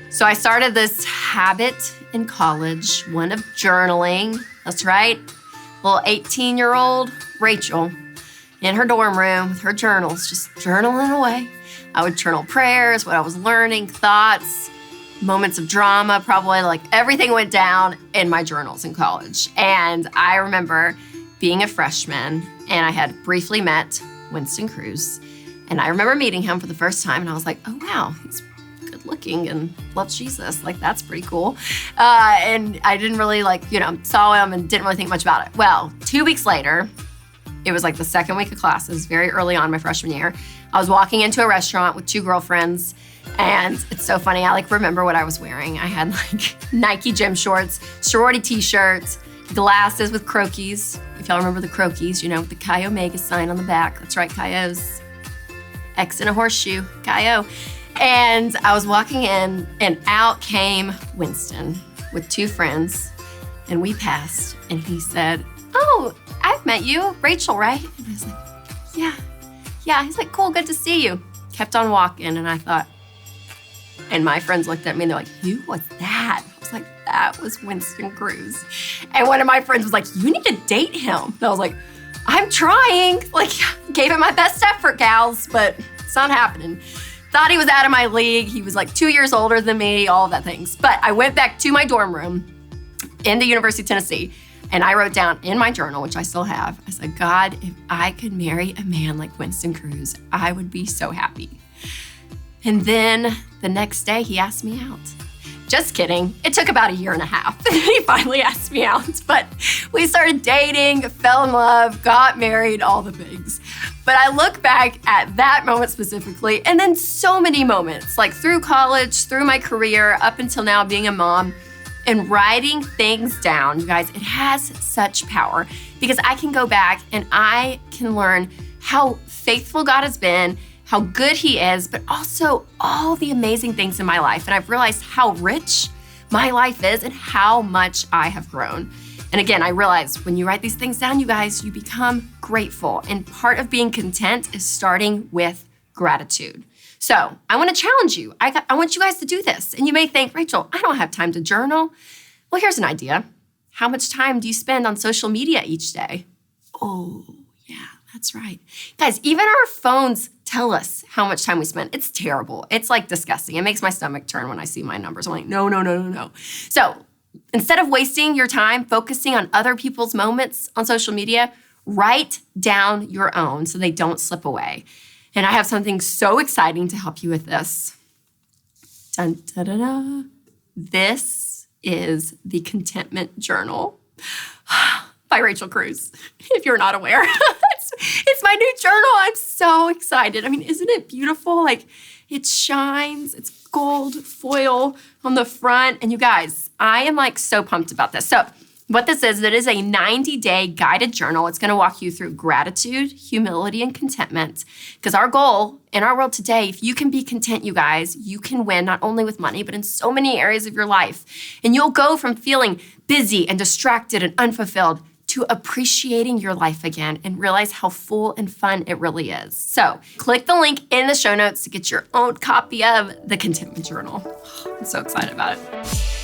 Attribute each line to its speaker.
Speaker 1: So I started this habit in college, one of journaling. That's right, little 18-year-old Rachel in her dorm room with her journals, just journaling away. I would journal prayers, what I was learning, thoughts, moments of drama, probably like everything went down in my journals in college. And I remember being a freshman and I had briefly met Winston Cruze. And I remember meeting him for the first time and I was like, oh wow, he's good looking and loves Jesus. Like, that's pretty cool. And I didn't really saw him and didn't really think much about it. Well, 2 weeks later, it was like the second week of classes, very early on my freshman year. I was walking into a restaurant with 2 girlfriends, and it's so funny, I remember what I was wearing. I had Nike gym shorts, sorority t-shirts, glasses with croquis. If y'all remember the croquis, with the Chi Omega sign on the back. That's right, Chi's. X in a horseshoe, Chi-O. And I was walking in, and out came Winston with 2 friends, and we passed, and he said, oh, I've met you, Rachel, right? And I was like, yeah. He's like, cool, good to see you. Kept on walking, and I thought, and my friends looked at me and they're like, who was that? I was like, that was Winston Cruze. And one of my friends was like, you need to date him. And I was like, I'm trying. Gave it my best effort, gals, but it's not happening. Thought he was out of my league. He was 2 years older than me, all of that things. But I went back to my dorm room in the University of Tennessee, and I wrote down in my journal, which I still have, I said, God, if I could marry a man like Winston Cruze, I would be so happy. And then the next day, he asked me out. Just kidding. It took about 1.5 years. He finally asked me out, but we started dating, fell in love, got married, all the things. But I look back at that moment specifically, and then so many moments, through college, through my career, up until now being a mom, and writing things down, you guys, it has such power because I can go back and I can learn how faithful God has been, how good he is, but also all the amazing things in my life. And I've realized how rich my life is and how much I have grown. And again, I realize when you write these things down, you guys, you become grateful. And part of being content is starting with gratitude. So I want to challenge you. I want you guys to do this. And you may think, Rachel, I don't have time to journal. Well, here's an idea. How much time do you spend on social media each day? Oh, yeah, that's right. Guys, even our phones tell us how much time we spend. It's terrible. It's disgusting. It makes my stomach turn when I see my numbers. I'm like, no. So instead of wasting your time focusing on other people's moments on social media, write down your own so they don't slip away. And I have something so exciting to help you with this. Dun, da, da, da. This is the Contentment Journal by Rachel Cruze, if you're not aware. It's my new journal. I'm so excited. I mean, isn't it beautiful? It shines. It's gold foil on the front. And you guys, I am so pumped about this. So what this is, it is a 90-day guided journal. It's going to walk you through gratitude, humility, and contentment. Because our goal in our world today, if you can be content, you guys, you can win not only with money, but in so many areas of your life. And you'll go from feeling busy and distracted and unfulfilled to appreciating your life again and realize how full and fun it really is. So click the link in the show notes to get your own copy of the Contentment Journal. I'm so excited about it.